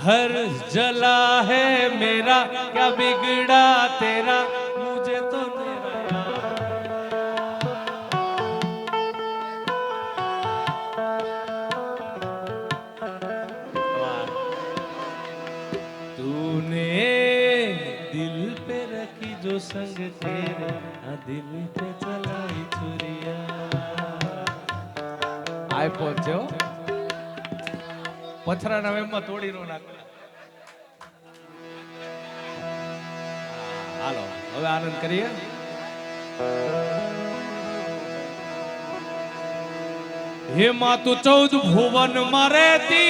घर जला है मेरा, क्या बिगड़ा तेरा, मुझे तो मेरा तूने दिल पे रखी जो संग तेरे, दिल पे चलाई छुरिया। आए पहुंचो पथरा नवेम्बर तोड़ी नो नाख। हालो હવે આનંદ કરીએ। હે માતુ 14 ભુવન માં રહેતી,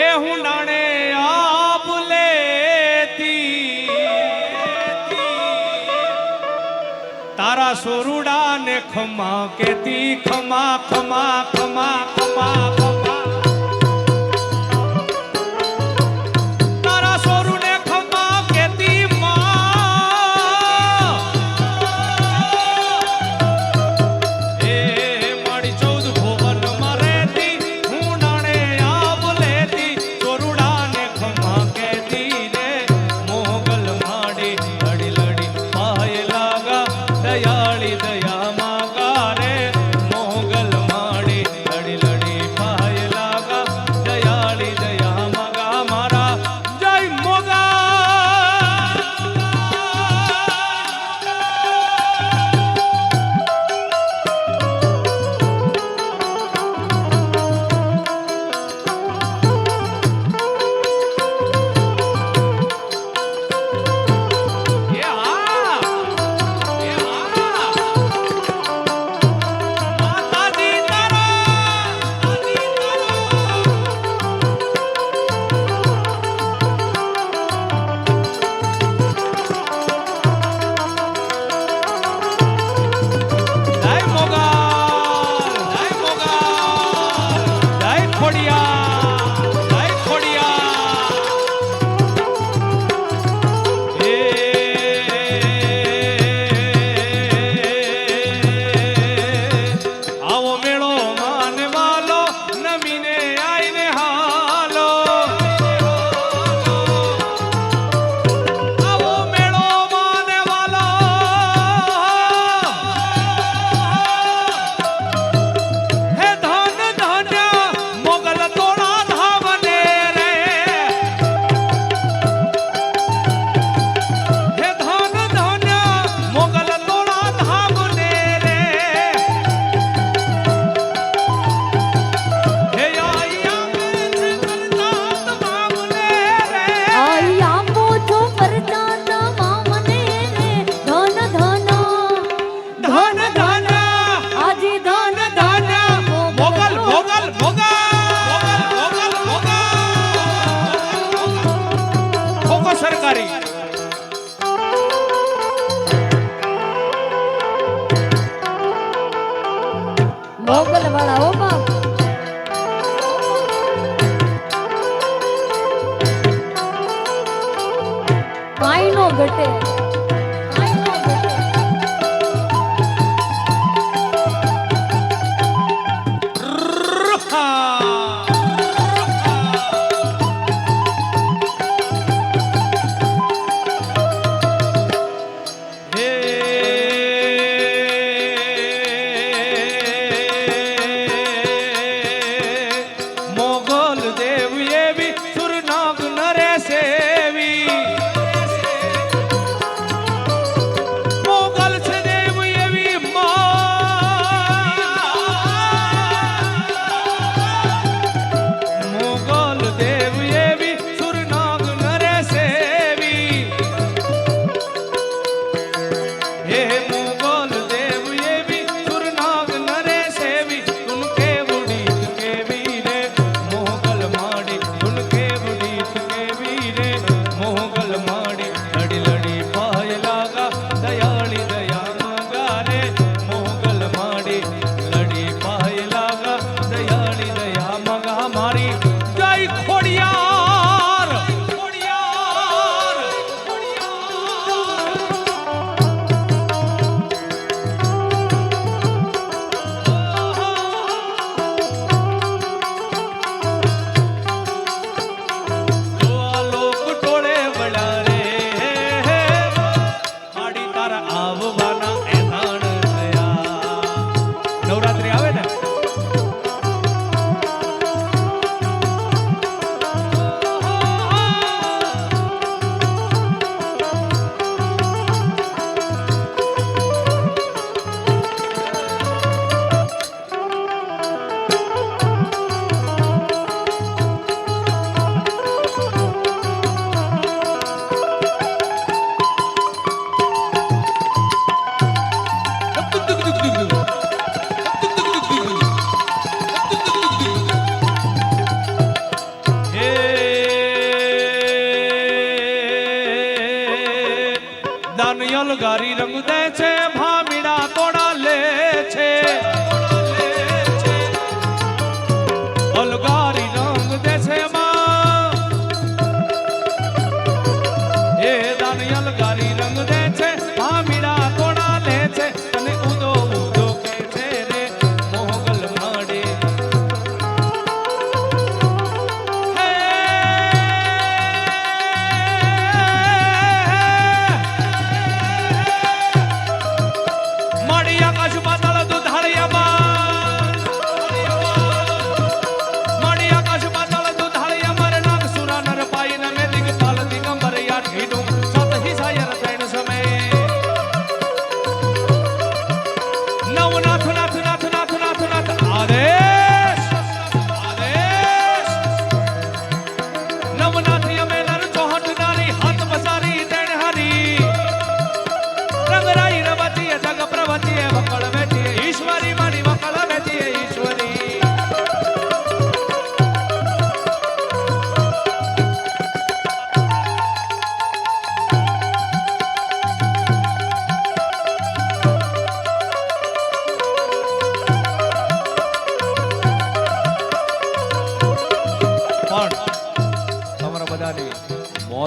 એ હું નાણે આપ લેતી, तारा सोरुड़ा ने खमा कहती, खमा खमा खमा खमा खमा, तारा सोरू ने खमा कहती माँ। ए माड़ी 14 भुवन में रहती, हूँ नाने आप लेती, सोरुड़ा ने खमा कहती रे, मोगल माड़ी लड़ी लड़ी पाए लागा, दयाली दया मागा रे, मोगल माड़ी लड़ी लड़ी पाए लागा, दयाली दया मागा मारा जय मोगा। मोगल वाला ओ बाप काई नो घटे, काई नो घटे।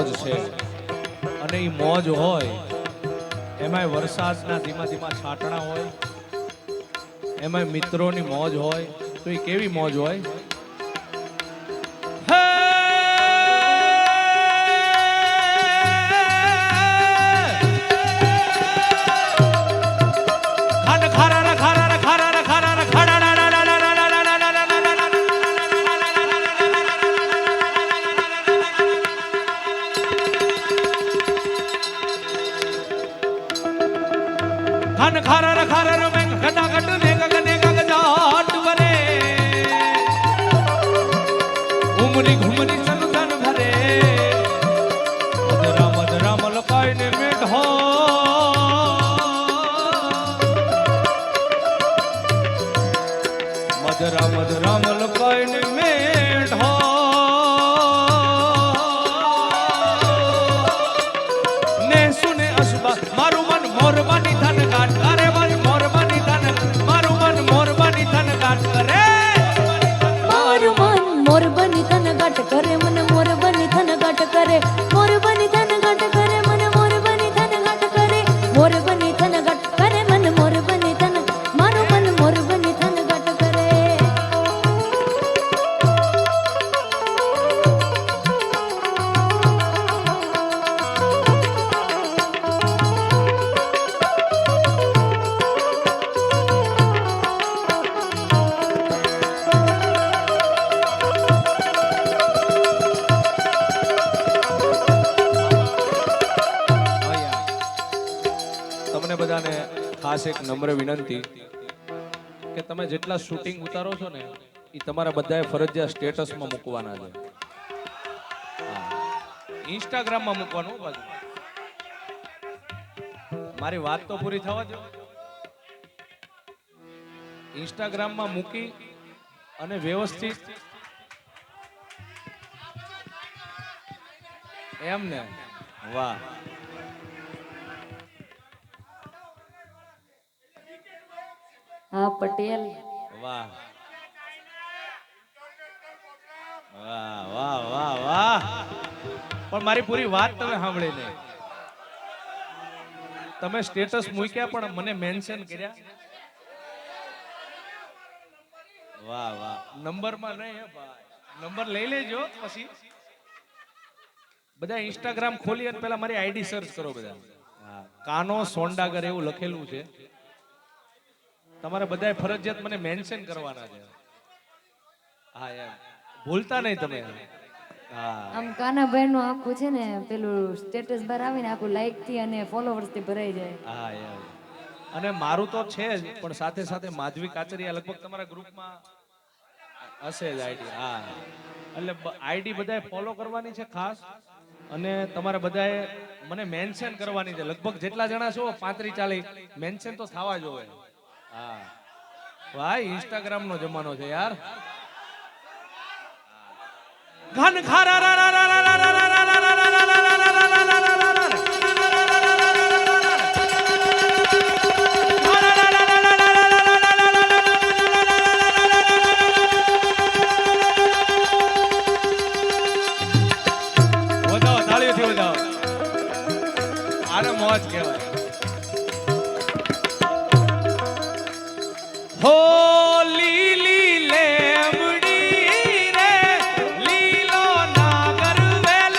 મોજ છે અને એ મોજ હોય એમાંય વરસાદના ધીમા ધીમા છાંટણા હોય એમાંય મિત્રોની મોજ હોય તો એ કેવી મોજ હોય હે! ખાન ખારા રે ખારા રે ખારા રે ખારા રે ખાડા ડા ડા ડા ડા ડા ડા ડા ડા ડા ડા ખાન ખારા રે ખારા રે મેં ગડા ગડ ને ગગને ગગજાટ વરે ઉમરી ઘુમરી સન સન ભરે મધરા મલકાઈ ને મેઢો મધરા મલકાઈ ને મેઢો ને સુને અસબા મારું મન મોરબાની ધન ગાટ કરે મન મોરબાની ધન મારું મન મોરબાની ધન ગાટ કરે મારું મન મોર બની તન ગાટ કરે મને મોર બની તન ગાટ કરે મોર બની તન ગાટ કરે મને મોર બની તન ગાટ કરે મોર બની તન ગાટ કરે મને મોર બની તન મારું મન મોર બની તન ગાટ કરે તમને બધાને ખાસ એક નમ્ર વિનંતી કે તમે જેટલા શૂટિંગ ઉતારો છો ને એ તમારા બધાએ ફરજિયાત સ્ટેટસમાં મૂકવાના છે ઇન્સ્ટાગ્રામમાં મૂકવાનું બાજુ મારી વાત તો પૂરી થવા દો ઇન્સ્ટાગ્રામમાં મૂકી અને વ્યવસ્થિત એમ ને વાહ હા પટેલ વાહ વાહ વાહ વાહ વાહ પણ મારી પૂરી વાત તમે સાંભળી નહીં તમે સ્ટેટસ મૂક્યા પણ મને મેન્શન કર્યા વાહ વાહ નંબરમાં નહીં હે ભાઈ નંબર લઈ લેજો પછી બધા ઇન્સ્ટાગ્રામ ખોલી અને પેલા મારી આઈડી સર્ચ કરો બધા હા કાનો સોંડાગર એવું લખેલું છે તમારે બધાએ ફરજિયાત મને મેન્શન કરવાના છે હા એમ ભૂલતા નહીં તમે હા આમ કાનાભાઈ નું આખું છે ને પેલું સ્ટેટસ બાર આવીને આખું લાઈક થી અને ફોલોવર્સ થી ભરાઈ જાય હા એમ અને મારું તો છે જ પણ સાથે સાથે માધવી કાચરિયા લગભગ તમારા ગ્રુપમાં હશે જ આઈડી હા એટલે આઈડી બધાએ ફોલો કરવાની છે ખાસ અને તમારે બધાએ મને મેન્શન કરવાની છે લગભગ જેટલા જણા છો 35-40 મેન્શન તો થવા જોઈએ હા ભાઈ ઇન્સ્ટાગ્રામ નો જમાનો છે યાર ઘન ખારા રા રા રા રા રા રા રા રા રા રા રા રા વધાવો તાળીઓથી વધાવો આને મોજ કહેવાય હો લીલી લેમડી રે લીલો નાગર વેલ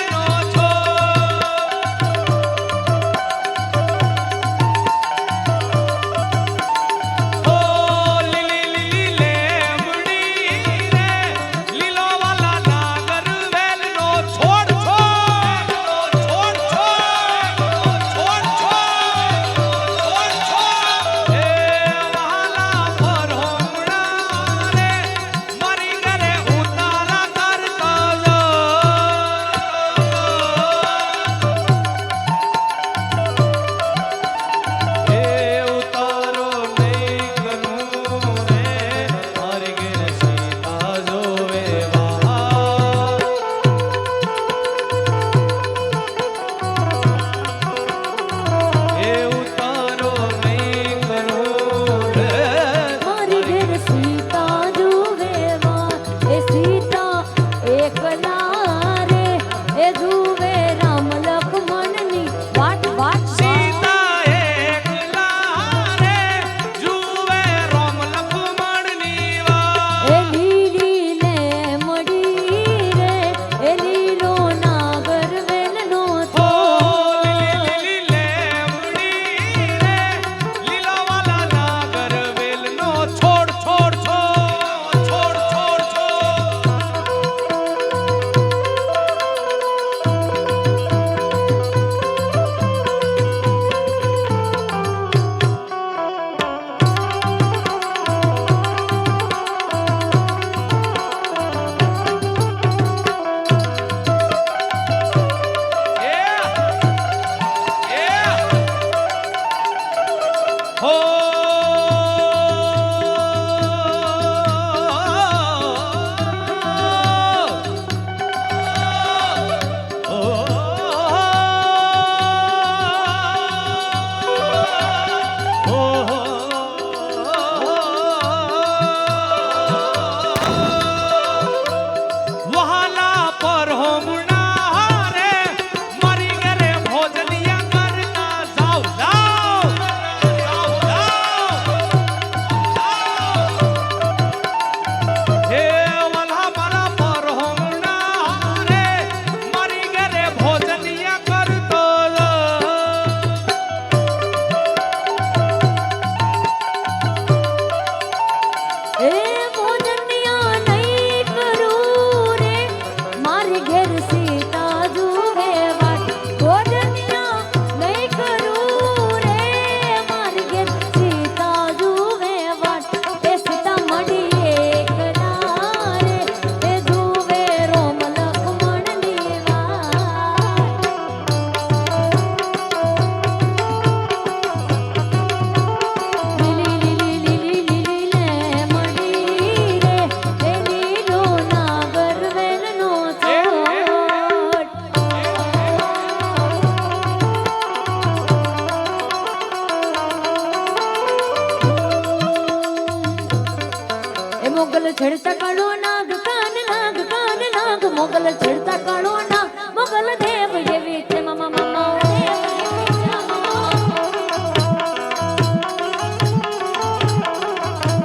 મોગલ છેડતા કાળો નાગ કાન નાગ કાન નાગ મોગલ છેડતા કાળો નાગ મોગલ દેવ જેવી છે મમા મમા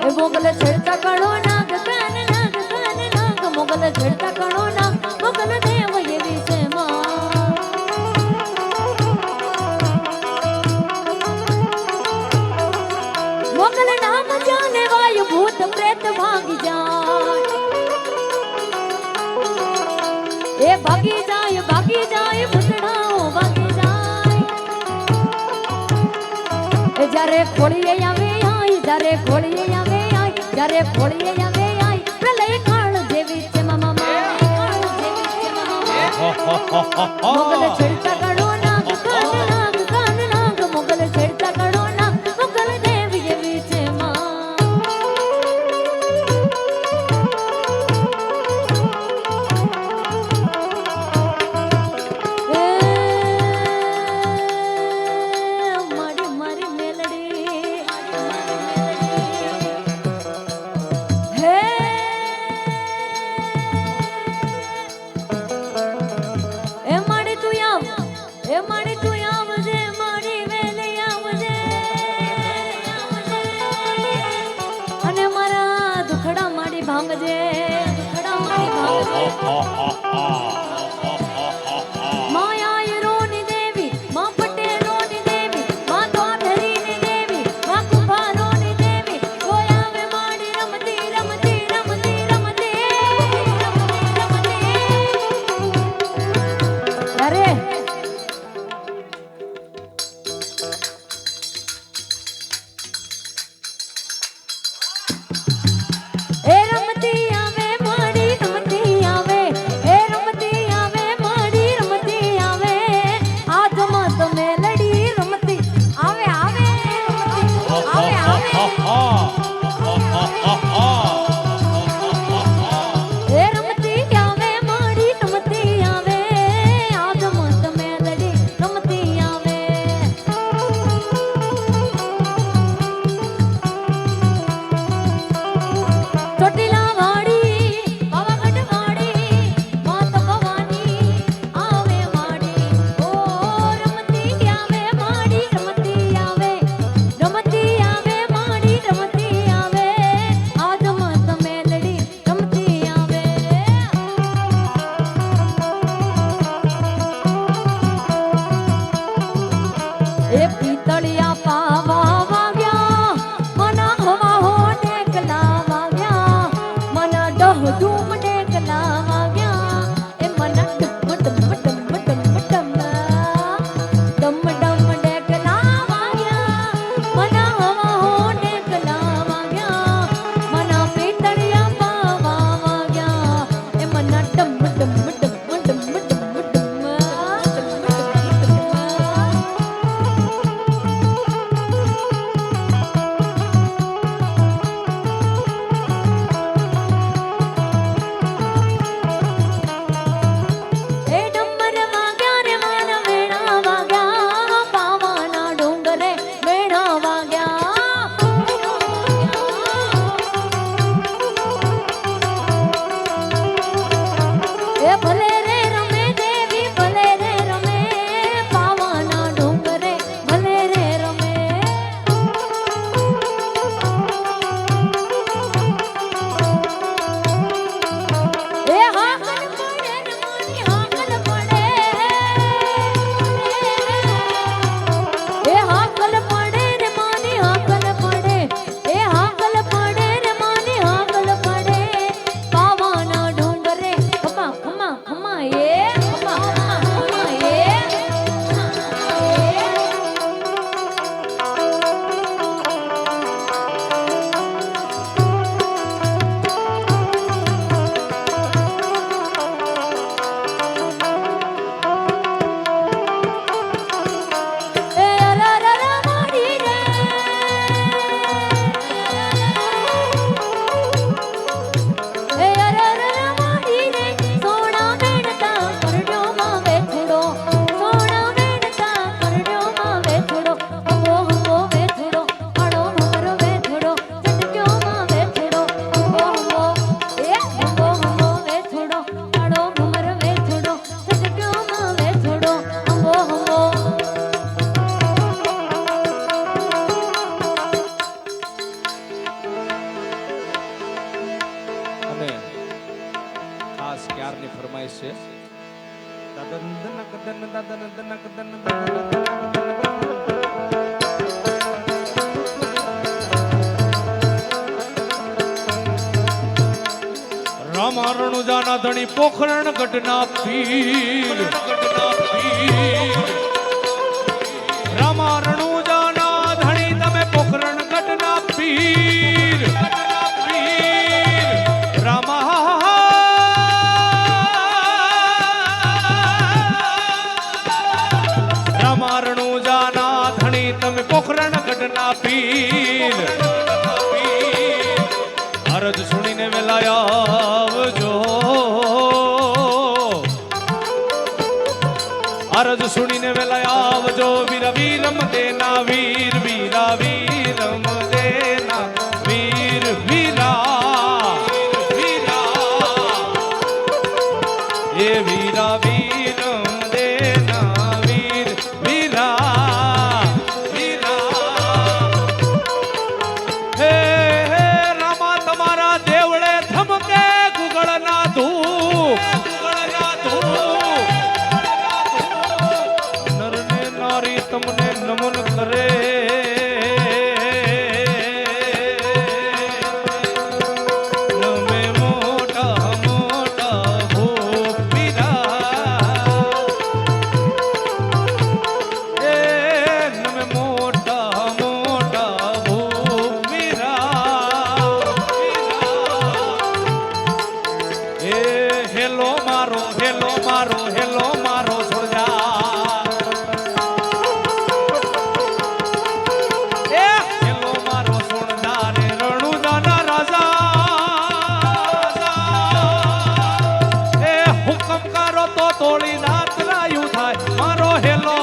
એ મોગલ છેડતા કાળો નાગ કાન નાગ કાન નાગ મોગલ છેડતા કાળો નાગ મોગલ દેવ જેવી છે મોગલ નામ જાને વાયુ ભૂત પ્રેત ભાગી જાય એ ભાગી જાય ભૂતડાઓ ભાગી જાય એ જ્યારે ખોળીએ આવે આય જ્યારે ખોળીએ આવે આય જ્યારે ખોળીએ આવે આય પ્રલય કાળ જેવી છે મામા કાળ જેવી છે મામા મોગલ છેડતા કાળો નાગ કાન નાગ કાન નાગ મોગલ છેડતા કાળો નાગ મોગલ દેવ જેવી છે મારી મારી મેલડી હે એ માડી તું આવ એ માડી તું આવજે મારી વેલે આવજે અને મારા દુખડા માડી ભાંગજે દુખડા માડી ભાંગજે માયા રોની દેવી મા પટેલોની દેવી મા દ્વાધરીની દેવી મા કુંભારોની દેવી કોઈ આવે માડી રમતી રમતી રમતી રમતી અરે એ રમતી આવે માડી રમતી આવે એ રમતી ફરમાઈશ છે. રામા રણુજાના ધણી પોખરણ ગઢના પીર રામા રણુજાના ધણી તમે પોખરણ ગઢના પીર રામા રામા રણુજાના ધણી તમે પોખરણ ગઢના પીર અરજ સુણીને વેલાયા આવજો અરજ સુણીને વેલાયા આવજો વીર વીરમ દેના વીર વીરા વીરમ દેના વીર વીરા વીરા એ વીરા વીરમ દેના વીર વીરા વીરા હે હે રામા તમારા દેવળે થમકે ગુગળના ધૂપ નરને નારી તમને નમન કરે નમે મોટા મોટા ભૂપ વીરા એ નમે મોટા મોટા ભૂપ વીરા એ હેલો મારો હેલો મારો હેલો મારો સોજા એ હેલો મારો સોણદાર રણુદાના રાજા એ હુકમ કરો તો તોડી દાંત રાયું થાય મારો હેલો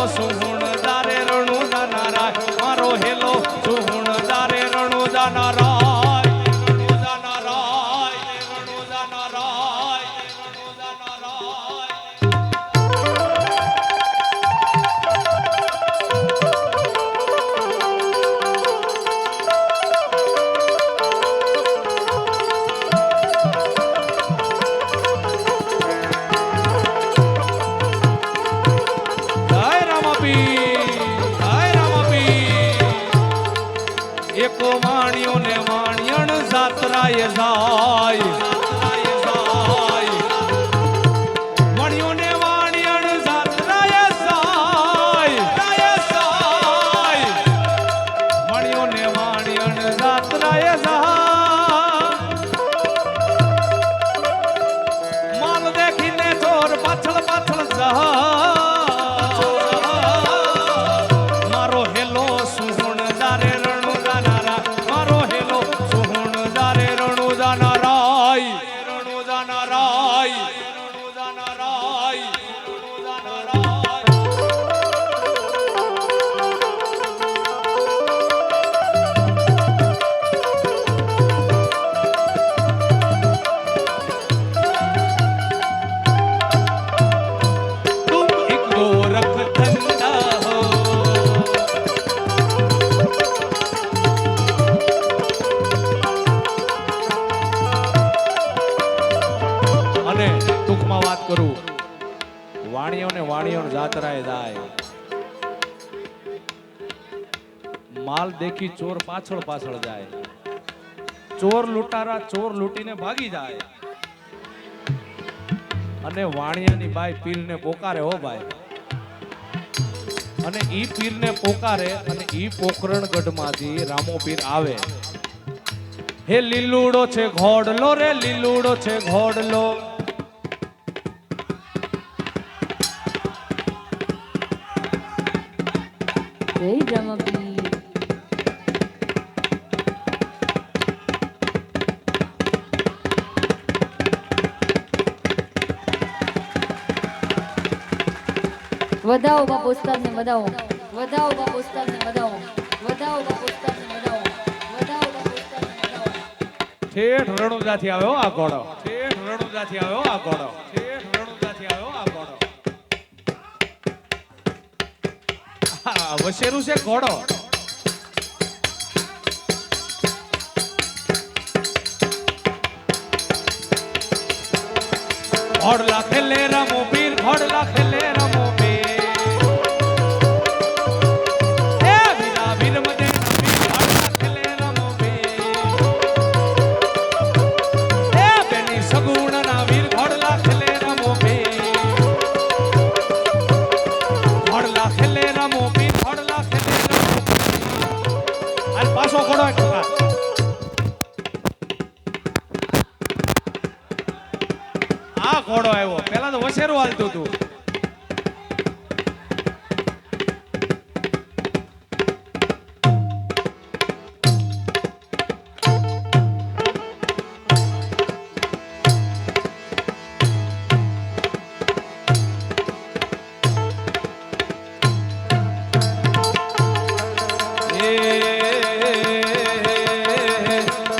સુહુણદારે રણુદાના રાય મારો હેલો સુહુણદારે રણુદાના રાય રણુદાના રાય રણુદાના રાય રણુદાના રાય જય રામાપીર એકો વાણિયો ને વાણિયણ જાત્રાએ જાય વાણિયો ને વાણિયણ જાત્રાએ જાય વાણિયો ને વાણિયણ જાત્રાએ જાય માલ દેખીને ચોર પાછળ પાછળ જાય મારો હેલો સુહુણદારે રણુદાના રા મારો હેલો સુહુણદારે રણુદાના રાય રણુદાના રાય રણુદાના રાય રણુદાના રાય तुम एक गोरख धंधा हो અને ટૂંકમાં વાત કરું વાણિયો જાત્રાએ જાય માલ દેખી ચોર પાછળ પાછળ જાય ચોર લૂંટારા ચોર લૂંટીને ભાગી જાય અને વાણિયાની બાઈ પીરને પોકારે હો ભાઈ અને ઈ પીરને પોકારે અને ઈ પોખરણગઢમાંથી રામો પીર આવે હે લીલુડો છે ઘોડલો રે લીલુડો છે ઘોડલો જય રામાપીર વધાવો બાપુ ઉસ્તાદને વધાવો વધાવો બાપુ ઉસ્તાદને વધાવો વધાવો બાપુ ઉસ્તાદને વધાવો વધાવો બાપુ ઉસ્તાદને વધાવો ઠેઠ રણુજાથી આવ્યો આ ઘોડો ઠેઠ રણુજાથી આવ્યો આ ઘોડો ઠેઠ રણુજાથી આવ્યો આ ઘોડો આ વશેરું છે ઘોડો ઘોડલા ખેલે રમો પીર ઘોડલા ખેલે રમો પીર એ વીરા વીર મદે ઘોડલા ખેલે રમો પીર એ બેની સગુણ ના વીર ઘોડલા ખેલે રમો પીર ઘોડલા ખેલે રમો પીર ઘોડલા ખેલે રમો પીર હાલ પાછો ઘોડો ખકા આ ઘોડો આવ્યો પેલા તો વસેરું હાલતું હતું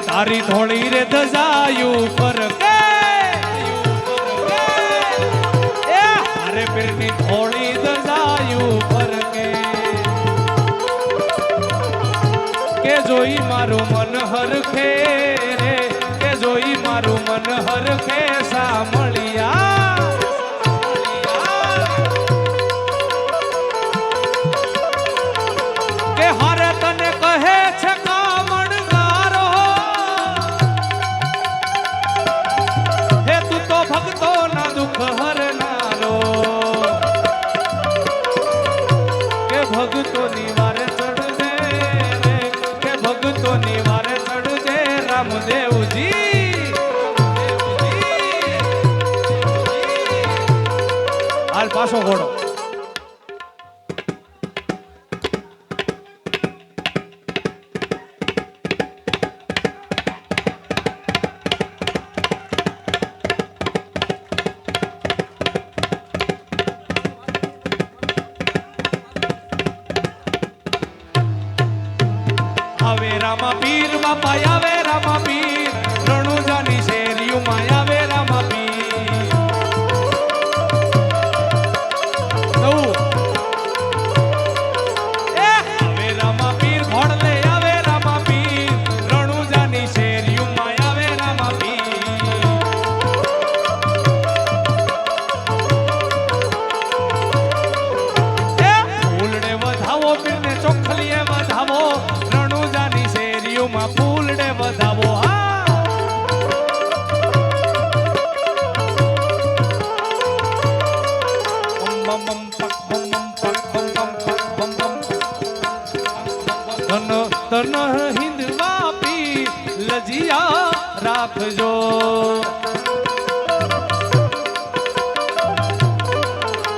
તારી થોડી રે ધજાયું ફરકે એ હારે પીરની થોડી ધજાયું ફરકે કે જોઈ મારું મન હરખે રે કે જોઈ મારું મન હરખે સાંભળિયા કે હારે તને કહે છે ભક્તો ના દુઃખ હરનારો કે ભક્તો ની વારે ચડજે રે કે ભક્તો ની વારે ચડજે રામદેવજી હાલ પાછો ઘોડો આવે રામા પીર બાપા આવે રામા પીર રણુજાની શેરીઓ માં આવે રામા પીર આવે રામા પીર ઘોડલે આવે રામા પીર રણુજાની શેરીઓ માં આવે રામા પીર ફૂલડે વધાવો પીરને ચોખલીએ વધાવો માં ફૂલડે વધાવો તન હિંદવા પી લજિયા રાખજો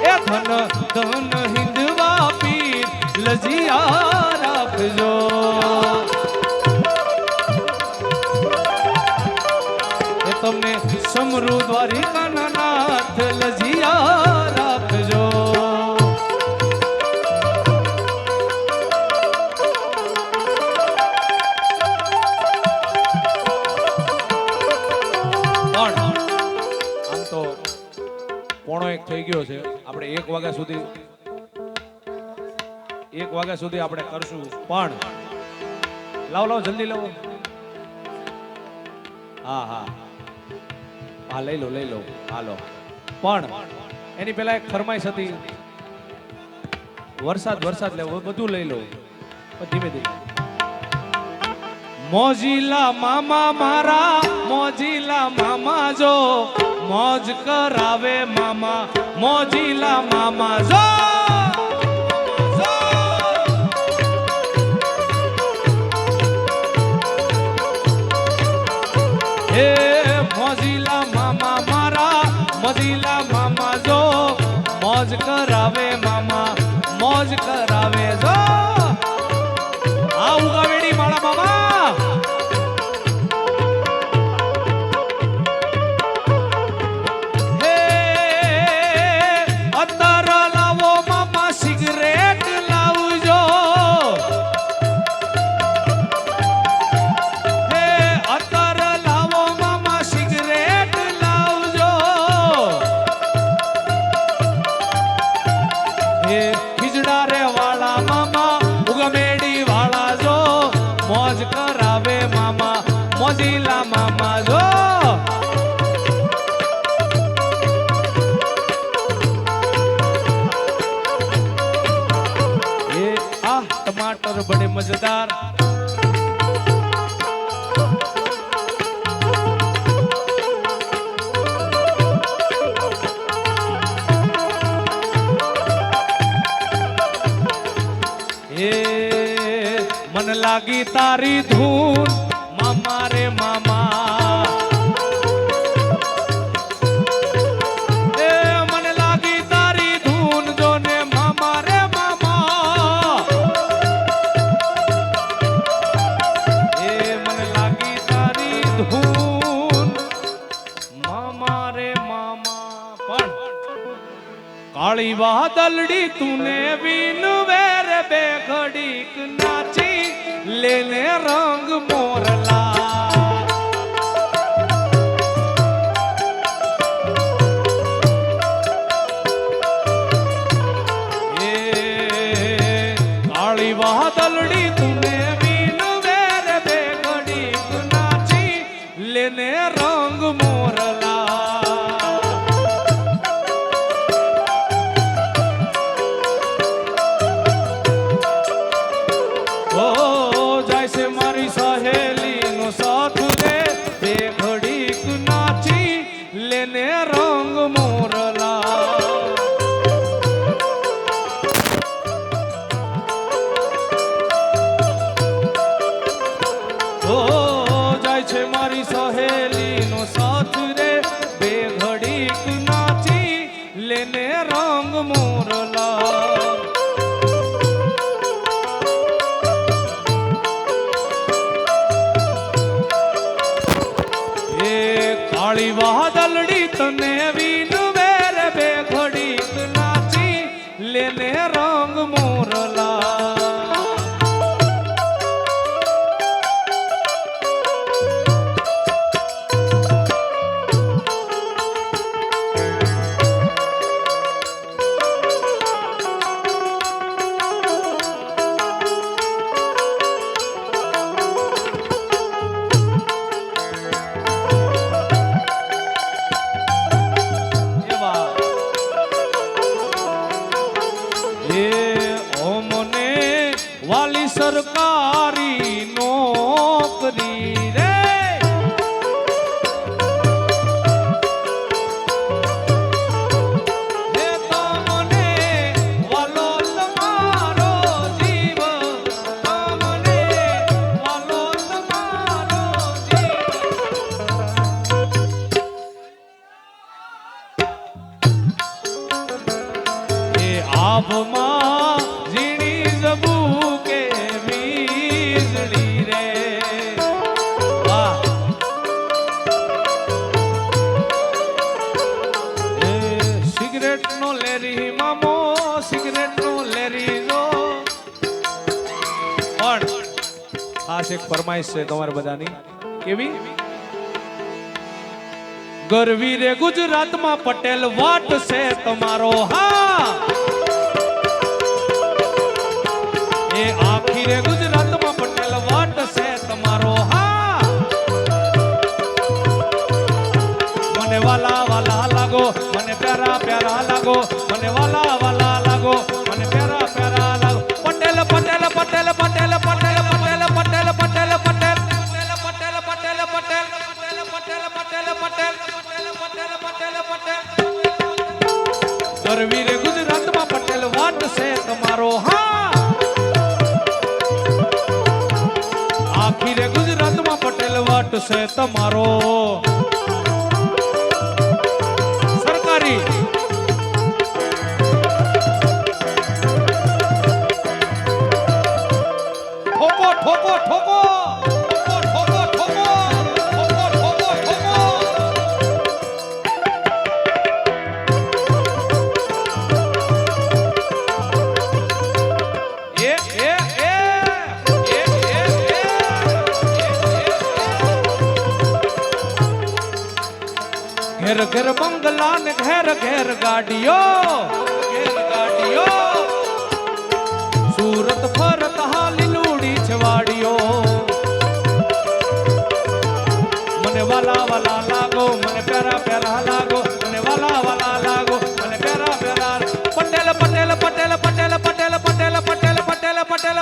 એ ધન ધન હિંદવા પી લજિયા રાખજો તમને સમૃ દ્વારિકાના નાથ લજિયા રાખજો આમ તો 1:30 થઈ ગયો છે આપણે 1 વાગ્યા સુધી આપણે કરશું પણ લાવ જલ્દી લાવો હા હા હા લઈ લો હાલો પણ એની પહેલા એક ફરમાઈશ હતી વરસાદ લેવો બધું લઈ લો ધીમે ધીમે મોજીલા મામા મારા મોજીલા મામા જો મોજ કરાવે મામા મોજીલા મામા જો હે મોજીલા મામા મારા મોજીલા મામા જો મોજ કરાવે મામા મોજ કરાવે જો આ ઉગાવેડી મારા મામા હે અત્તર લાવો મામા સિગરેટ લાવજો હે અત્તર લાવો મામા સિગરેટ લાવજો वाह टमाटर बड़े मजेदार। मन लागी तारी धून मामा रे मामा, मन लागी तारी धून जो ने मामा रे मामा, मन लागी तारी धून मामा रे मामा। पण काली वादलड़ी तूने बीन वेर बेघड़ीक नाची लेने रंग मोरला। काली वादलड़ी तूने बीन वेर बेघड़ीक नाची लेने रंग मोरला। सहेली नो साथ रे बेघड़ीक नाची लेने रंग मोरला। जाय छे मारी सहेली नो साथ रे बेघड़ीक नाची लेने रंग मोरला। काली वादलड़ी तने बीन वेर बेघड़ीक नाची लेने रंग मोरला। वाली सरकारी नौकरी रे, हे तो मने वालो तुम्हारो जीव, तो मने वालो तुम्हारो जीव। ये आप मां जीनी जबू खास एक फरमाइश है तुम्हारे बधानी केवी। गरवी रे गुजरात में पटेल वाट से तुम्हारो हाँ, ये आखी रे गुजरात में पटेल वाट से तुम्हारो हाँ। मने वाला वाला लागो, मने प्यारा प्यारा लागो, मने वाला वाला लागो, मने प्यारा प्यारा लागो। पटेल पटेल पटेल पटेल पटेल पटेल पटेल पटेल पटेल पटेल पटेल पटेल पटेल पटेल पटेल पटेल पटेल पटेल। गरवी रे गुजरात में पटेल वाट से तुम्हारो हाँ, आखी रे गुजरात में पटेल वाट से तुम्हारो सरकारी। ठोको ठोको ठोको ठोको ठोको ठोको ठोको ठोको। ए ए ए ए ए घेर घेर बंगला ने घेर घेर गाड़ियों, घेर गाड़ियों। सूरत फरत हाली लूड़ी छवाड़ियों। मने वाला वाला लागो, मने प्यारा प्यारा लागो, मने वाला वाला लागो, मने प्यारा प्यारा। पटेल पटेल पटेल पटेल पटेल पटेल पटेल पटेल पटेल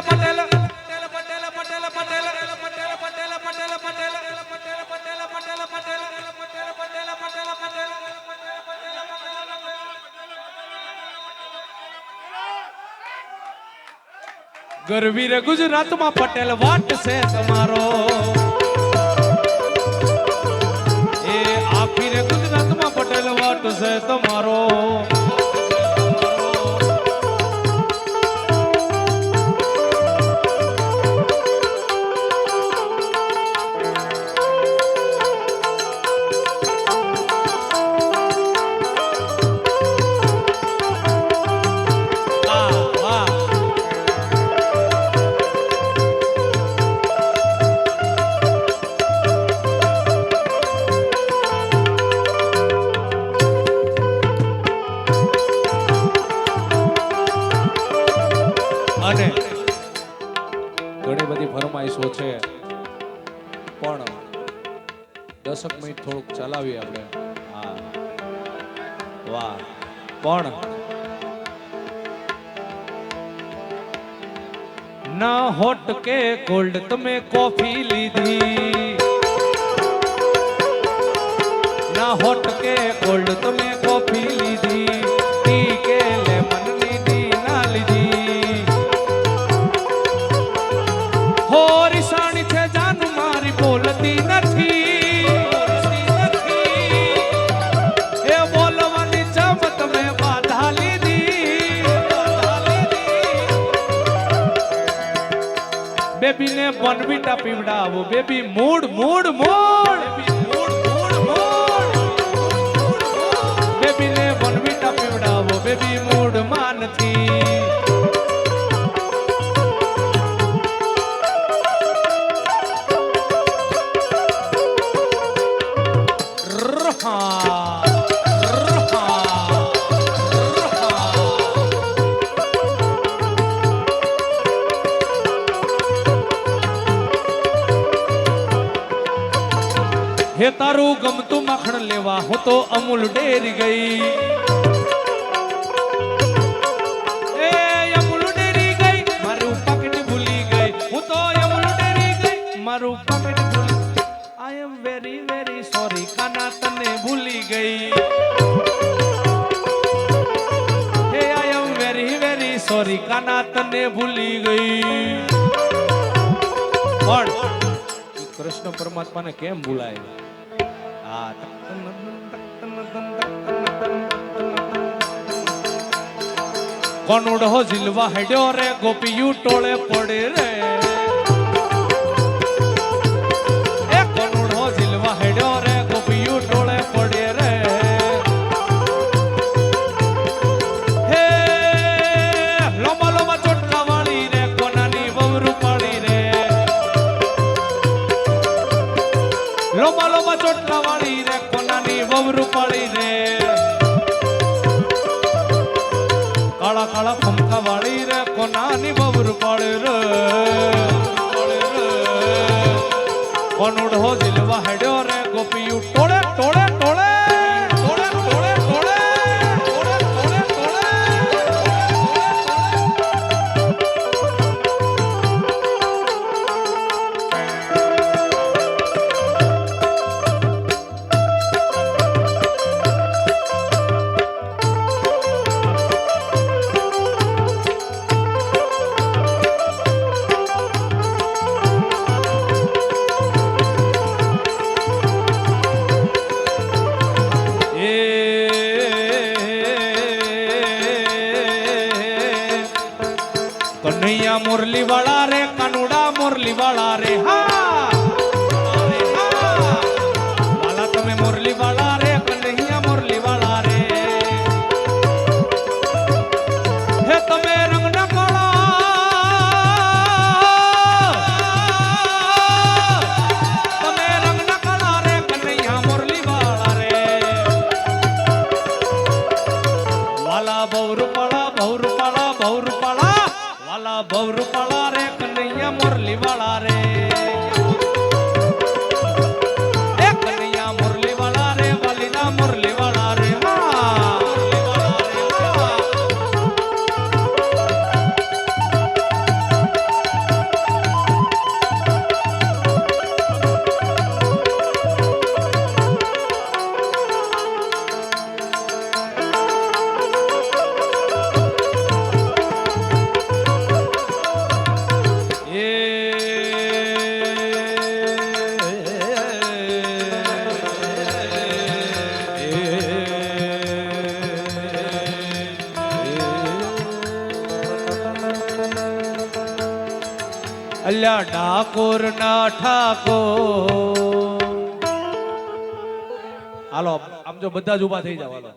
કરવીર ગુજરાતમાં પટેલ વાટ છે તમારો એ આખી રે ગુજરાતમાં પટેલ વાટ છે તમારો અને ઘણી બધી ફરમાઈશો છે પણ 10 મિનિટ થોડુંક ચલાવીએ આપણે હા વાહ પણ ના હોટ કે ગોલ્ડ તમે કોફી લીધી ના હોટ કે ગોલ્ડ તમે કોફી લીધી ટી કે લેમન લીધી ના લીધી હોરીસાણી છે જાન મારી બોલતી નથી એ બોલવાની ચમત મેં બાધા લીધી બેબી ને બનવીટા પીવડાવો baby mood mood mood baby ને બનવીટા પીવડાવો બેબી મૂડ માં નથી હે તારું ગમતું માખણ લેવા હું તો અમૂલ ડેરી ગઈ એ અમૂલ ડેરી ગઈ મારું પાકીટ ભૂલી ગઈ હું તો અમૂલ ડેરી ગઈ મારું પાકીટ ભૂલી આઈ એમ વેરી વેરી સોરી કાના તને ભૂલી ગઈ હે આઈ એમ વેરી વેરી સોરી કાના તને ભૂલી ગઈ પણ કૃષ્ણ પરમાત્માને કેમ ભૂલાય કોનુડો ઝીલવા હેડ્યો રે ગોપીયુ ટોળે પડે રે એ કોનુડો ઝીલવા હેડ્યો રે ગોપીયુ ટોળે પડે રે હે લોમા લોમા ચોટલા વાળી રે કોનાની વવરું પાડી રે લોમા લોમા ચોટલા વાળી રે કોનાની વવરું પાડી રે કાળા કાળા ફમકા વાળી રે કોનાની બબરું પાડે રે કોનુડો ઝીલવા હેડ્યો રે ગોપીયુ ટોળે ટોળે ટોળે ટોળે ટોળે ટોળે ટોળે ટોળે ટોળે કનૈયા મોરલી વાળા રે કાનુડા મોરલી વાળા રે હા વાલા તમે મોરલી વાળા રે કનૈયા મોરલી વાળા રે હે તમે રંગ ના કાળા તમે રંગ ના કાળા રે કનૈયા મોરલી વાળા રે વાલા બહુરૂપાળા બહુરૂપાળા બહુરૂપાળા વાલા બહુરૂપાળા રે કનૈયા મોરલી વાળા રે એ કનૈયા મોરલી વાળા રે વાલીના મોરલી વાળા રે અલ્યા ડાકોર ના ઠાકોર. હાલો આમ જો બધા જ ઊભા થઈ જાવ. હાલો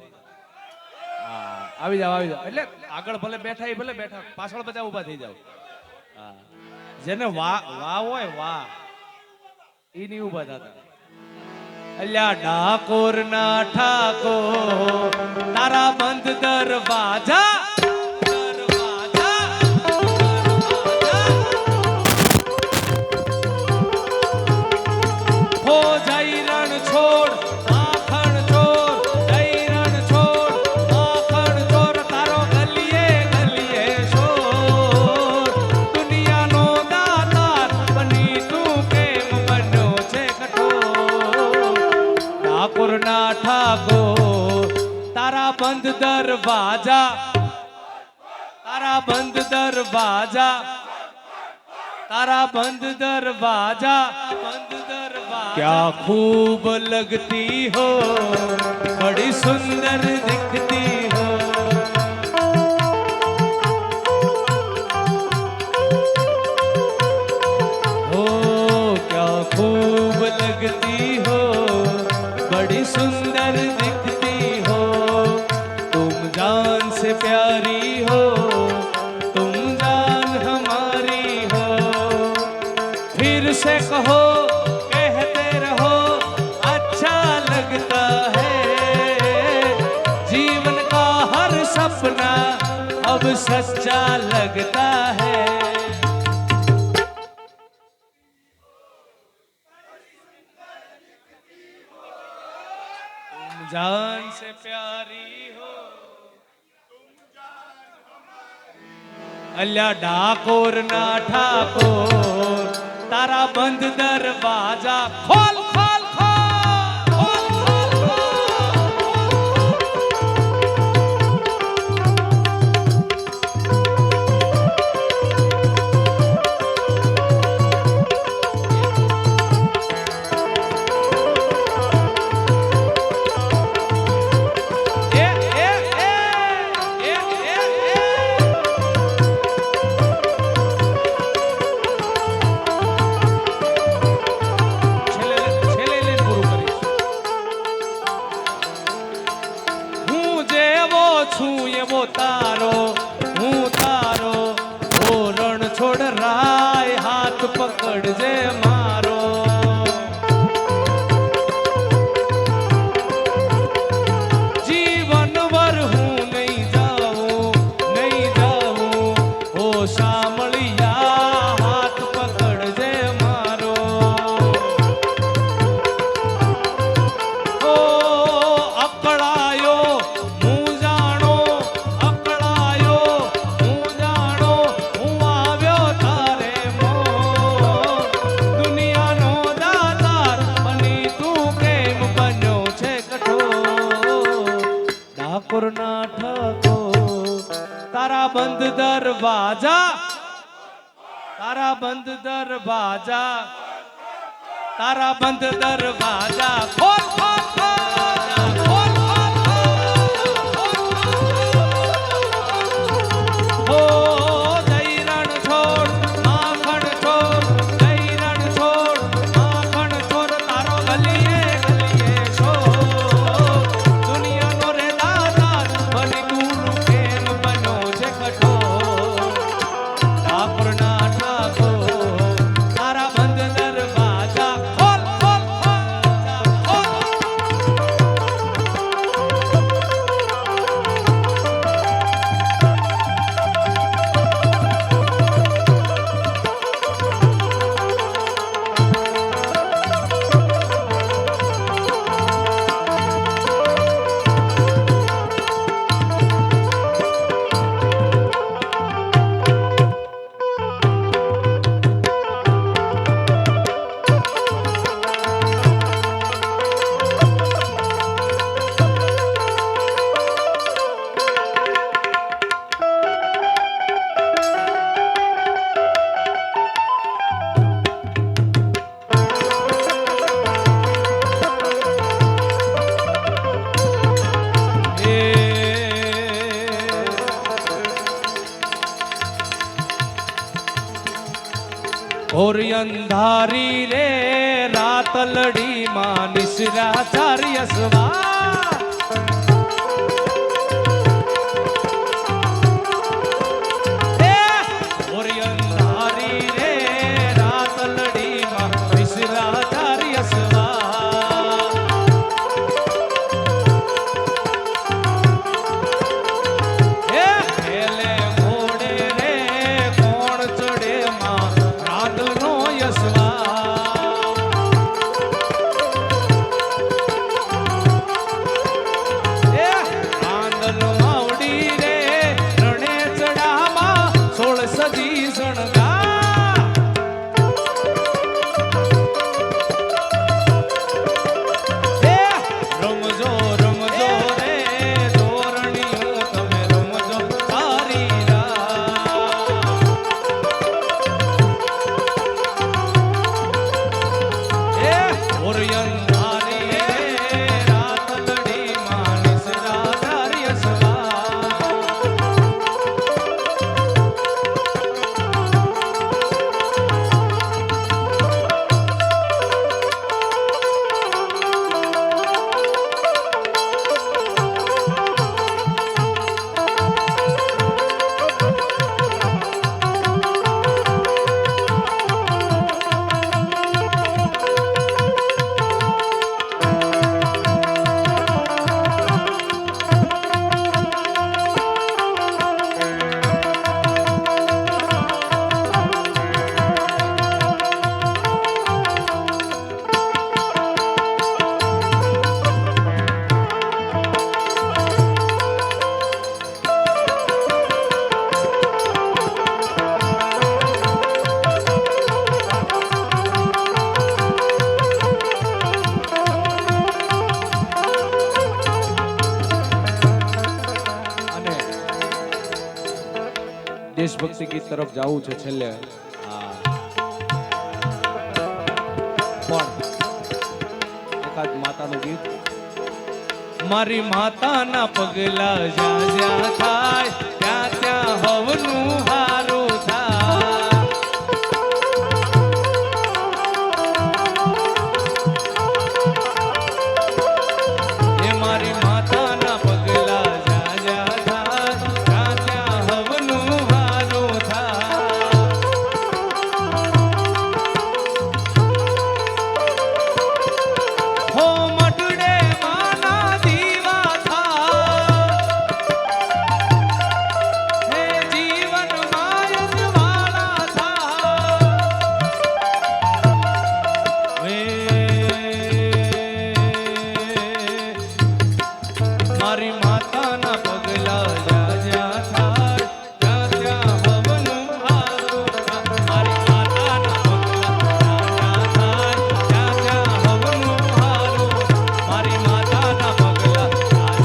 હા આવી જાવ આવી જાવ. એટલે આગળ ભલે બેઠા એ ભલે બેઠા, પાછળ બધા ઊભા થઈ જાવ. હા જેને વા હોય વા ઈ નહીં ઊભા થતા. અલ્યા ડાકોર ના ઠાકોર તારા બંધ દરવાજા બંધ દરવાજા તારા બંધ દરવાજા તારા બંધ દરવાજા क्या खूब लगती हो बड़ी सुंदर दिखती हो क्या खूब लगती हो बड़ी सुंदर दिखती हो जान से प्यारी हो तुम जान हमारी हो फिर से कहो कहते रहो अच्छा लगता है जीवन का हर सपना अब सच्चा लगता है तुम जान से प्यारी हो અલ્યા ડાકોર ના ઠાકોર તારા બંધ દરવાજા ખોલ ખોલ ખોલ તારો હું તારો ઓ રણ છોડ રાય હાથ પકડજે મારો જીવન ભર હું નહીં જાઉં ઓ શામળિયા હાથ પકડજે મારો ઓ અકળાયો તારા બંધ દરવાજા તારા બંધ દરવાજા તારા બંધ દરવાજા ખોલ ખોલ ખોલ ઓ જઈ રણ છોડ માખણ છોડ જઈ રણ છોડ માખણ છોડ તારો ગલીએ ગલીએ છોડ દુનિયાનો રે દાદા બની ગુરુ કેમ બનો છે કઠોર ઠાકોર ના ઠાકોર તારા બંધ દરવાજા ખોલ ખોલ ખોલ ઓર અંધારી રે રાતલડી માં નિશ્રાચાર્ય સવા ઓર અંધારી રે રાતલડી માં નિશ્રાચાર્ય સવા ખેલે ઘોડે રે કોણ ચડે માં રાતનો યસવા આંદલ માવડી રે રણે ચડામાં 16 સદી શણગા રમજો રમજો રે ધોરણીઓ તમે રમજો સારી ઓરિયંધારી રે રાતલડી માં નિશ્રાચાર્ય સવા અને દેશભક્તિ ગીત તરફ જવું છે છેલ્લે પણ એકાદ માતાનું ગીત મારી માતાના પગલા જ્યાં જ્યાં થાય ત્યાં ત્યાં હવનું હારું થાય એ મારી માતાના પગલા જ્યાં જ્યાં થાય ત્યાં ત્યાં હવનું હારું થાય હો મટડે માના દીવા થા હે જીવન માયન વાળા થા વે મારી માતાના પગલા જ્યાં જ્યાં થાય ત્યાં ત્યાં હવનું હારું થાય મારી માતાના પગલા જ્યાં જ્યાં થાય ત્યાં ત્યાં હવનું હારું મારી માતાના પગલા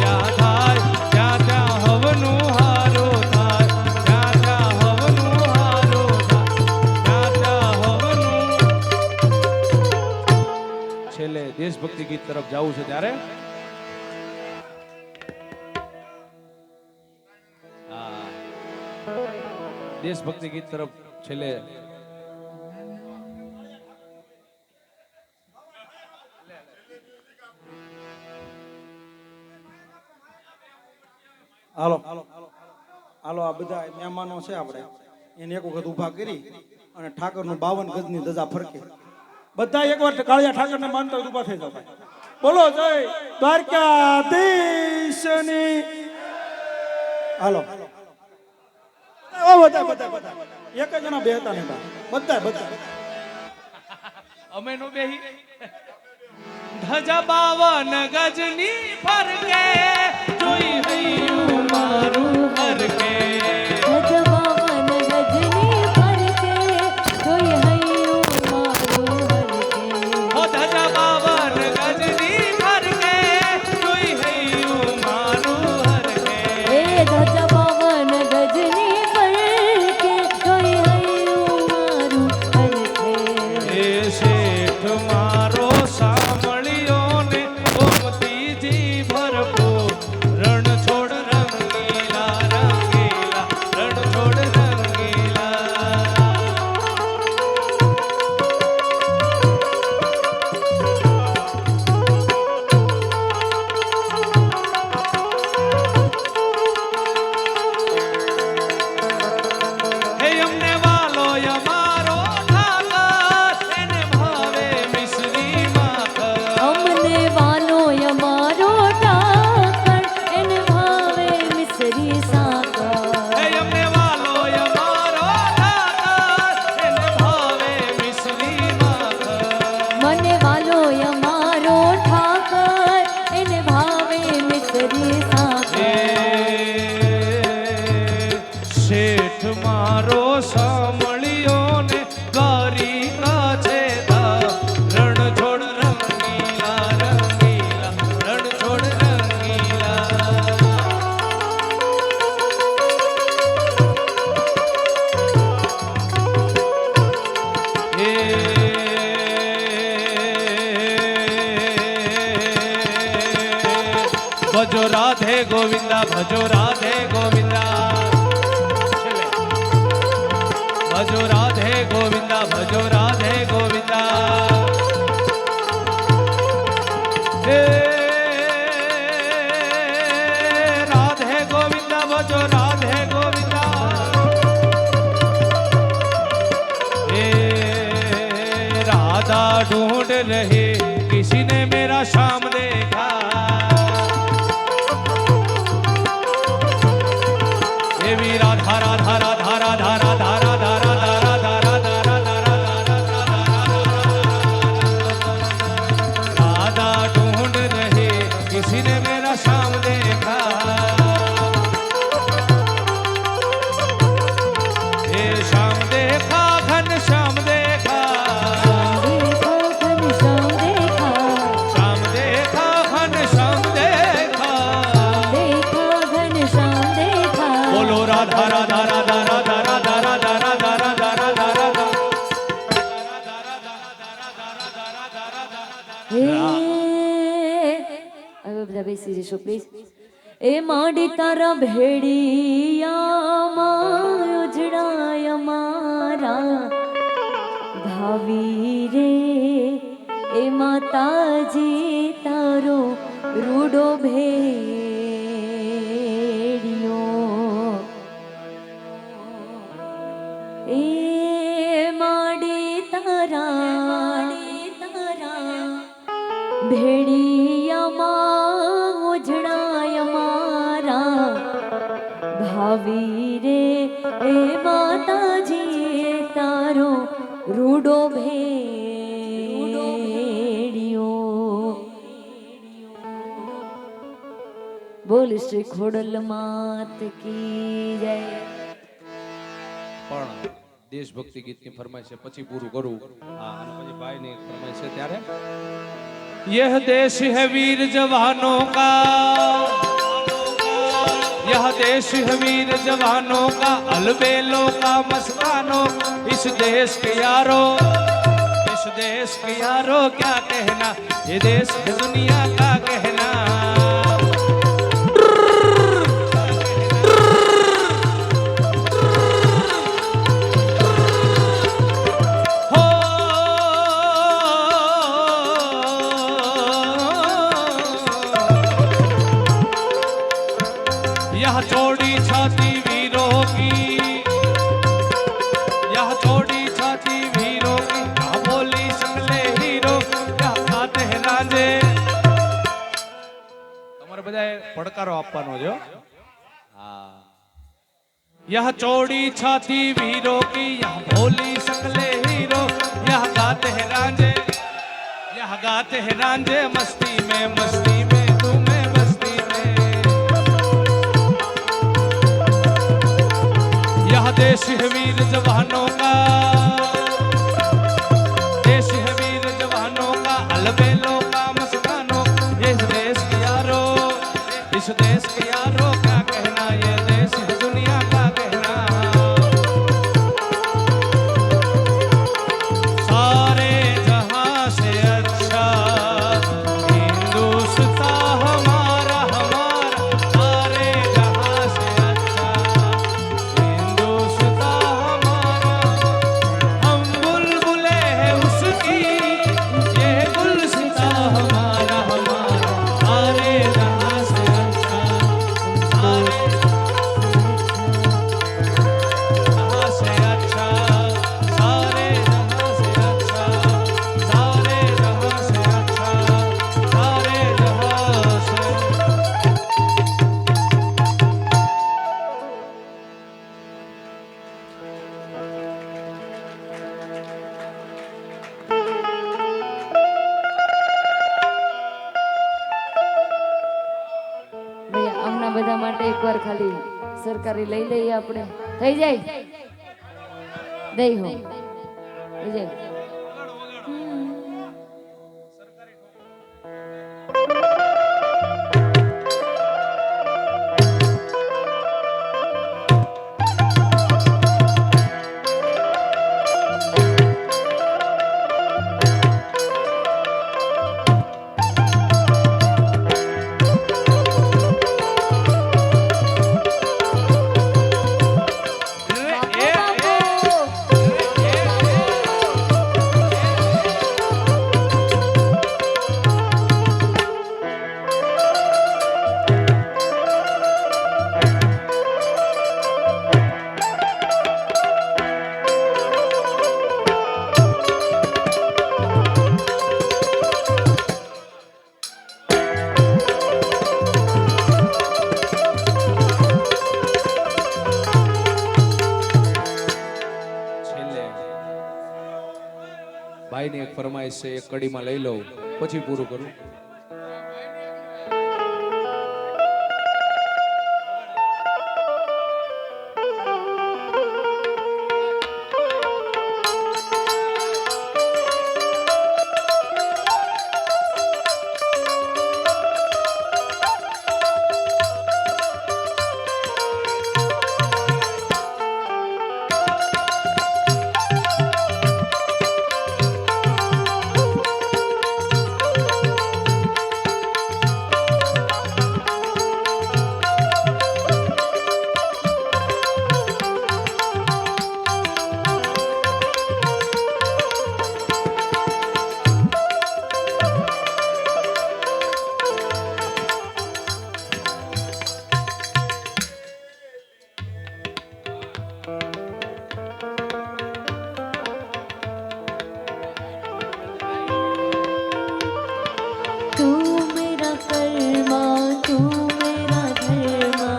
જ્યાં થાય ત્યાં ત્યાં હવનું હારું થાય ત્યાં ત્યાં હવનું હારું થાય ત્યાં ત્યાં હવનું છેલ્લે દેશભક્તિ ગીત તરફ જવું છે ત્યારે દેશભક્તિ ગીત તરફ છેલ્લે હાલો હાલો આ બધા મહેમાનો છે આપણે એને એક વખત ઊભા કરી અને ઠાકરનું 52 ગજની ધજા ફરકે બધા એકવાર કાળિયા ઠાકરને માનતા હોય તો ઊભા થઈ જાવ ભાઈ. બોલો જય દ્વારકાધીશની. હાલો ઓ બધા બધા બધા એક જ જણા બેહતા નહીં બધા બધા અમે નો બેહી ધજા 52 ગજની ફરકે જોઈ હૈયું મારું હરકે ધજા 52 ગજની ફરકે જોઈ હૈયું મારું હરકે ઓ ધજા 52 ગજની ફરકે જોઈ હૈયું મારું હરકે એ ધજા 52 ગજની ફરકે જોઈ હૈયું મારું હરકે એ શેઠ મારો સાંભળ્યો ને ગોમતીજી ભરપૂર રણ છોડ રંગીલા રંગીલા ભજો રાધે ગોવિંદા ભજો રાધે ગોવિંદા છેલ્લે. ભજો રાધે ગોવિંદા ભજો રાધે ગોવિંદા હે રાધે ગોવિંદા ભજો રાધે ગોવિંદા हे राधा ढूंढ रहे किसी ने मेरा शाम देखा हे भी राधा राधा राधा राधा राधा राधा राधा राधा राधा राधा राधा ढूंढ रहे किसी ने मेरा शाम देखा हे शाम देखा घन श्याम देखा श्याम देखा श्याम देखा घन श्याम देखा घन श्याम देखा बोलो राधा राधा राधा राधा राधा राधा राधा राधा राधा राधा હે હવે બધા બેસી જશો પ્લીઝ એ માડી તારા ભેડિયામાં ઉજળાય મારા ભાવી રે એ માતાજી તારો રૂડો ભેડિયો એ માડી તારા ભેડિયામાં ઉજળાય મારા ભાવી રે એ માતાજી તારો રૂડો ભેડિયો બોલ શ્રી ખોડલ માત કી જય પણ દેશભક્તિ ગીતની ફરમાઈશ છે પછી પૂરું કરું હા અને પછી ભાઈની ફરમાઈશ છે ત્યારે यह देश है वीर जवानों का यह देश है वीर जवानों का अलबेलों का मस्तानों इस देश के यारो क्या कहना ये देश है दुनिया का कहना यह चौड़ी छाती वीरों की यह चौड़ी छाती वीरों की यहाँ बोली सकले हीरो यहाँ गाते हैं राजे તમારે બધાએ પડકારો આપવાનો છે હા यह चौड़ी छाती वीरों की यहाँ बोली सकले हीरो यहाँ गाते हैं राजे मस्ती में तुम्हें मस्ती में यह देश है वीर जवानों का देश है वीर जवानों का अलबेलों का मस्तानों ये इस देश के यारो क्या कहना ये देश है दुनिया का कहना सारे जहां से अच्छा हिंदुस्तान हमारा सारे जहां से अच्छा हम बुलबुले हैं उसकी ये गुलसिता हमारा सारे जहां से अच्छा सारे जहां से अच्छा सारे जहां से अच्छा सारे जहां से अच्छा सारे जहां से ભાઈ આમના બધા માટે એકવાર ખાલી સરકારી લઈ લઈએ આપણે થઈ જાય દઈ હો થઈ જાય ભાઈની એક ફરમાઈશ છે, એક કડીમાં લઈ લઉં પછી પૂરું કરું. तू मेरा कर्मा, तू मेरा धर्मा,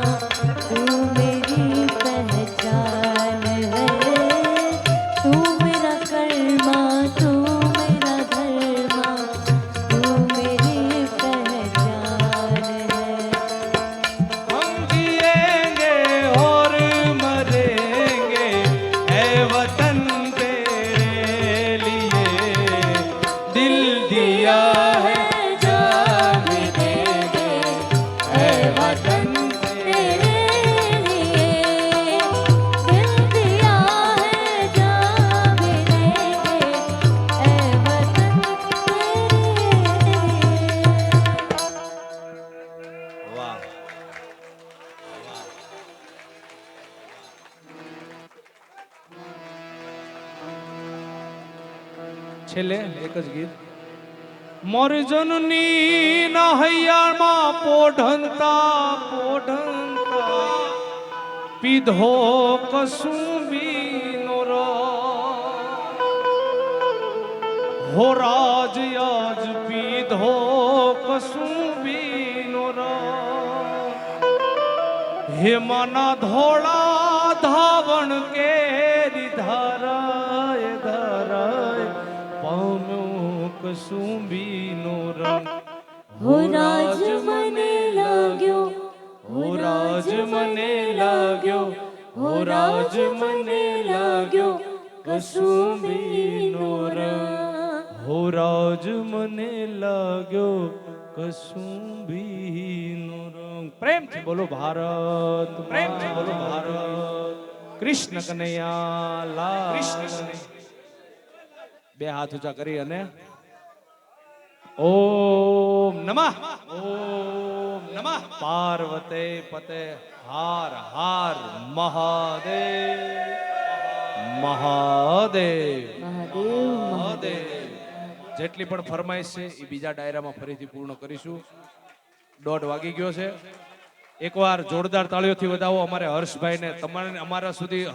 तू मेरी पहचान है. तू मेरा कर्मा, तू मेरा धर्मा, तू मेरी पहचान है. हम जिएंगे और मरेंगे ऐ वतन तेरे लिए, दिल दिया है जान देंगे ऐ वतन तेरे लिए. दिल दिया है जान देंगे ऐ वतन तेरे लिए. વાહ. છેલ્લે એક જ ગીત. મોર જનની ના હૈયામાં પોઢંતા પીધો કસુંબીનો હો રાજ યાજ પીધો કસુંબીનો હેમાના ધોળા ધાવણ કેરી ધારાય ધારાય પામ્યો કસુંબીનો રંગ. હો રાજ મને લાગ્યો, હો રાજ મને લાગ્યો, હો રાજ મને લાગ્યો કસુંબીનો રંગ. હો રાજ મને લાગ્યો કસુંબીનો રંગ. પ્રેમથી બોલો ભારત, પ્રેમથી બોલો ભારત. કૃષ્ણ કનૈયા લાલ. બે હાથ ઊંચા કરી અને ઓમ નમઃ, ઓમ નમઃ પાર્વતે પતે હાર હાર મહાદેવ મહાદેવ મહાદેવ મહાદેવ. જેટલી પણ ફરમાઈશ છે એ બીજા ડાયરામાં ફરીથી પૂર્ણ કરીશું. 1:30 વાગી ગયો છે. એકવાર જોરદાર તાળીઓથી વધાવો અમારે હર્ષભાઈને. તમારે અમારા સુધી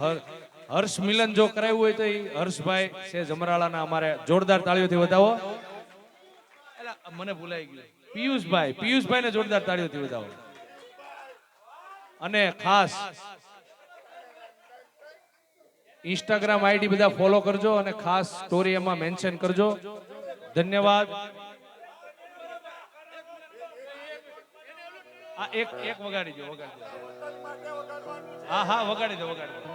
હર્ષ મિલન જો કરાવ્યું હોય તો એ હર્ષભાઈ છે જમરાળાના, અમારે જોરદાર તાળીઓથી વધાવો. મને ભૂલાઈ ગયું, પિયુષભાઈને જોરદાર તાળીઓથી વધાવો. અને ખાસ ઇન્સ્ટાગ્રામ આઈડી બધા ફોલો કરજો અને ખાસ સ્ટોરી એમાં મેન્શન કરજો. ધન્યવાદ. આ એક વગાડી દો, વગાડી દો. હા હા વગાડી દો, વગાડી દો.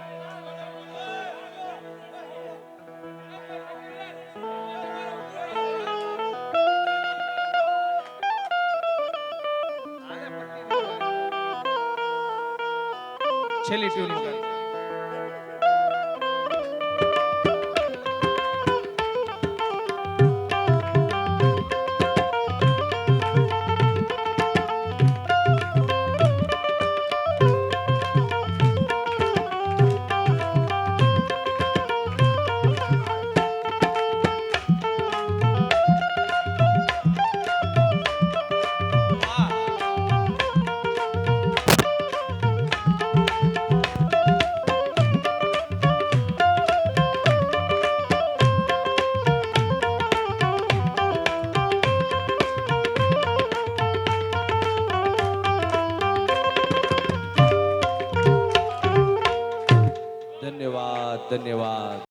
છેલ્લી ટ્યુન વગાડી. ધન્યવાદ.